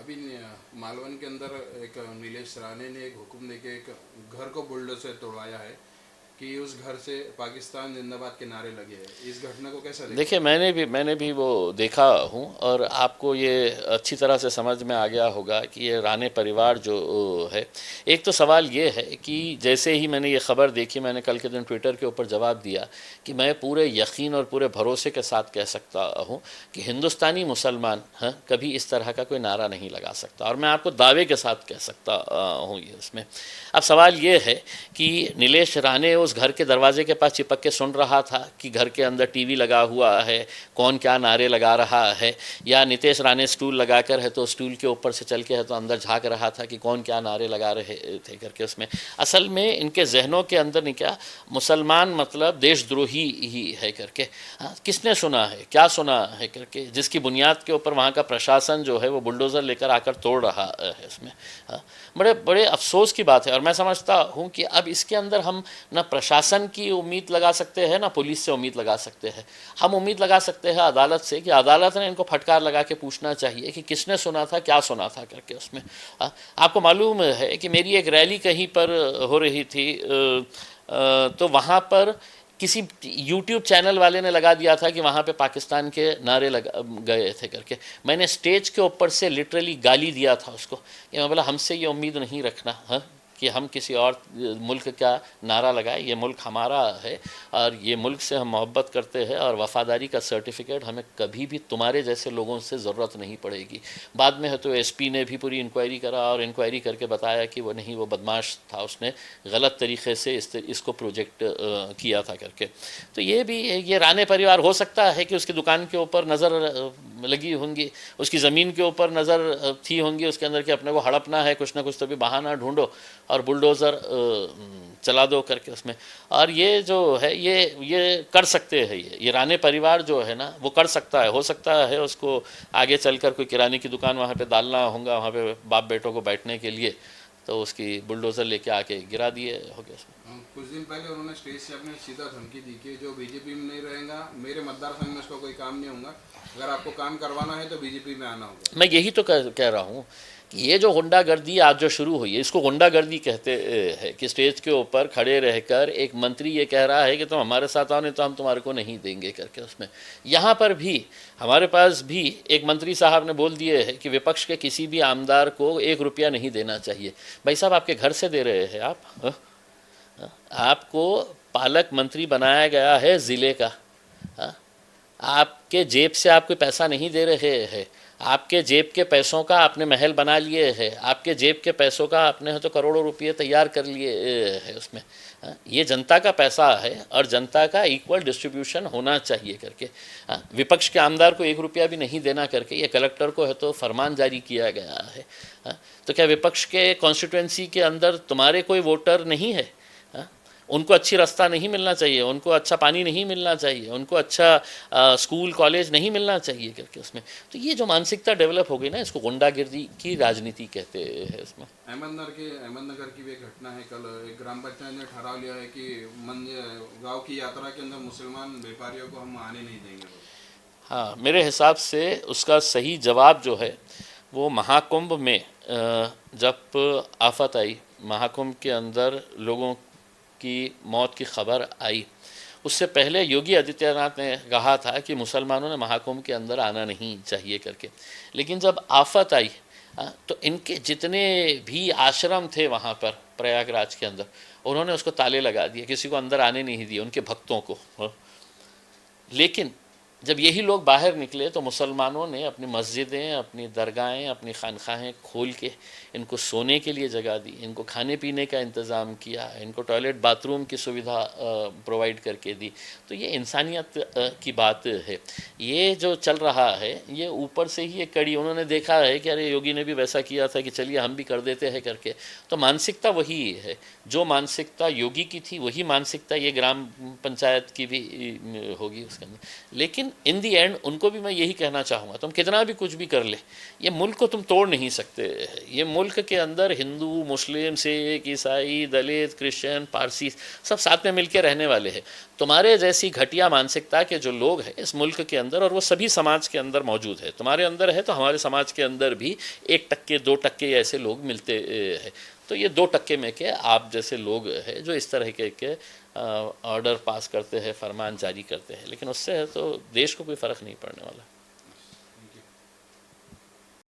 अभी मालवन के अंदर एक नीलेश राणे ने एक हुक्म देके एक घर को बुलडोजर से तोड़वाया है कि उस घर से पाकिस्तान जिंदाबाद के नारे लगे हैं। इस घटना को कैसा देखते देखिए, हो? मैंने भी वो देखा हूँ और आपको ये अच्छी तरह से समझ में आ गया होगा कि ये राणे परिवार जो है। एक तो सवाल ये है कि जैसे ही मैंने ये ख़बर देखी, मैंने कल के दिन ट्विटर के ऊपर जवाब दिया कि मैं पूरे यकीन और पूरे भरोसे के साथ कह सकता हूँ कि हिंदुस्तानी मुसलमान कभी इस तरह का कोई नारा नहीं लगा सकता, और मैं आपको दावे के साथ कह सकता हूँ ये उसमें। अब सवाल ये है कि नीलेश राणे उस घर के दरवाजे के पास चिपक के सुन रहा था कि घर के अंदर टीवी लगा हुआ है, कौन क्या नारे लगा रहा है, या नितेश राणे स्टूल लगाकर है तो स्टूल के ऊपर से चल के है तो अंदर झांक रहा था कि कौन क्या नारे लगा रहे थे करके उसमें। असल में इनके जहनों के अंदर नहीं, क्या मुसलमान मतलब देशद्रोही ही है करके। किसने सुना है, क्या सुना है करके, जिसकी बुनियाद के ऊपर वहाँ का प्रशासन जो है वो बुलडोज़र लेकर आकर तोड़ रहा है इसमें। बड़े बड़े अफसोस की बात है। और मैं समझता हूँ कि अब इसके अंदर हम ना प्रशासन की उम्मीद लगा सकते हैं, ना पुलिस से उम्मीद लगा सकते हैं। हम उम्मीद लगा सकते हैं अदालत से कि अदालत ने इनको फटकार लगा के पूछना चाहिए कि किसने सुना था, क्या सुना था करके उसमें। आपको मालूम है कि मेरी एक रैली कहीं पर हो रही थी, तो वहाँ पर किसी यूट्यूब चैनल वाले ने लगा दिया था कि वहाँ पे पाकिस्तान के नारे लगा गए थे करके। मैंने स्टेज के ऊपर से लिटरली गाली दिया था उसको कि मैं बोला हमसे ये उम्मीद नहीं रखना कि हम किसी और मुल्क का नारा लगाए। ये मुल्क हमारा है और ये मुल्क से हम मोहब्बत करते हैं, और वफ़ादारी का सर्टिफिकेट हमें कभी भी तुम्हारे जैसे लोगों से ज़रूरत नहीं पड़ेगी। बाद में है तो एसपी ने भी पूरी इंक्वायरी करा और इंक्वायरी करके बताया कि वो नहीं, वो बदमाश था, उसने गलत तरीके से इसको प्रोजेक्ट किया था करके। तो ये भी ये राणे परिवार हो सकता है कि उसकी दुकान के ऊपर नज़र लगी होंगी, उसकी ज़मीन के ऊपर नज़र थी होंगी उसके अंदर कि अपने को हड़पना है, कुछ ना कुछ तो भी बहाना ढूंढो और बुलडोज़र चला दो करके उसमें। और ये जो है ये कर सकते हैं, ये राणे परिवार जो है ना वो कर सकता है। हो सकता है उसको आगे चलकर कोई किराने की दुकान वहाँ पे डालना होगा, वहाँ पे बाप बेटों को बैठने के लिए, तो उसकी बुलडोज़र लेके आके गिरा दिए होगे उसमें। कुछ दिन पहले उन्होंने स्टेज से अपने सीधा धमकी दी कि जो बीजेपी में नहीं रहेगा, मेरे मतदार संघ में उसका कोई काम नहीं होगा, अगर आपको काम करवाना है तो बीजेपी में आना होगा। मैं यही तो कह रहा हूँ कि ये जो गुंडागर्दी आज जो शुरू हुई है, इसको गुंडागर्दी कहते हैं कि स्टेज के ऊपर खड़े रहकर एक मंत्री ये कह रहा है कि तुम हमारे साथ आओ नहीं तो हम तुम्हारे को नहीं देंगे करके उसमें। यहाँ पर भी हमारे पास भी एक मंत्री साहब ने बोल दिए है कि विपक्ष के किसी भी आमदार को 1 रुपया नहीं देना चाहिए। भाई साहब, आपके घर से दे रहे हैं आप? आपको पालक मंत्री बनाया गया है ज़िले का। आपके जेब से आप कोई पैसा नहीं दे रहे हैं, आपके जेब के पैसों का आपने महल बना लिए हैं, आपके जेब के पैसों का आपने तो करोड़ों रुपये तैयार कर लिए है उसमें। ये जनता का पैसा है और जनता का इक्वल डिस्ट्रीब्यूशन होना चाहिए करके। विपक्ष के आमदार को 1 रुपया भी नहीं देना करके ये कलेक्टर को है तो फरमान जारी किया गया है। तो क्या विपक्ष के कॉन्स्टिट्यूंसी के अंदर तुम्हारे कोई वोटर नहीं है? उनको अच्छी रास्ता नहीं मिलना चाहिए, उनको अच्छा पानी नहीं मिलना चाहिए, उनको अच्छा स्कूल कॉलेज नहीं मिलना चाहिए करके उसमें। तो ये जो मानसिकता डेवलप हो गई ना, इसको गुंडागिर्दी की राजनीति कहते हैं उसमें। अहमदनगर की भी एक घटना है। कल एक ग्राम पंचायत ने ठहराव लिया है कि गांव की यात्रा के अंदर मुसलमान व्यापारियों को हम आने नहीं देंगे। हाँ, मेरे हिसाब से उसका सही जवाब जो है वो महाकुंभ में जब आफत आई, महाकुंभ के अंदर लोगों की मौत की खबर आई, उससे पहले योगी आदित्यनाथ ने कहा था कि मुसलमानों ने महाकुंभ के अंदर आना नहीं चाहिए करके। लेकिन जब आफत आई तो इनके जितने भी आश्रम थे वहाँ पर प्रयागराज के अंदर, उन्होंने उसको ताले लगा दिए, किसी को अंदर आने नहीं दिए, उनके भक्तों को। लेकिन जब यही लोग बाहर निकले तो मुसलमानों ने अपनी मस्जिदें, अपनी दरगाहें, अपनी खानखाहें खोल के इनको सोने के लिए जगह दी, इनको खाने पीने का इंतज़ाम किया, इनको टॉयलेट बाथरूम की सुविधा प्रोवाइड करके दी। तो ये इंसानियत की बात है। ये जो चल रहा है ये ऊपर से ही एक कड़ी, उन्होंने देखा है कि अरे योगी ने भी वैसा किया था कि चलिए हम भी कर देते हैं करके। तो मानसिकता वही है, जो मानसिकता योगी की थी वही मानसिकता ये ग्राम पंचायत की भी होगी उसके अंदर। लेकिन इन दी एंड उनको भी मैं यही कहना चाहूँगा, तुम कितना भी कुछ भी कर ले, ये मुल्क को तुम तोड़ नहीं सकते। ये मुल्क के अंदर हिंदू, मुस्लिम, सिख, ईसाई, दलित, क्रिश्चियन, पारसी सब साथ में मिलकर रहने वाले हैं। तुम्हारे जैसी घटिया मानसिकता के जो लोग हैं इस मुल्क के अंदर, और वो सभी समाज के अंदर मौजूद है, तुम्हारे अंदर है तो हमारे समाज के अंदर भी 1%, 2% ऐसे लोग मिलते हैं। तो ये 2% में के आप जैसे लोग हैं जो इस तरह के ऑर्डर पास करते हैं, फरमान जारी करते हैं, लेकिन उससे तो देश को कोई फ़र्क नहीं पड़ने वाला।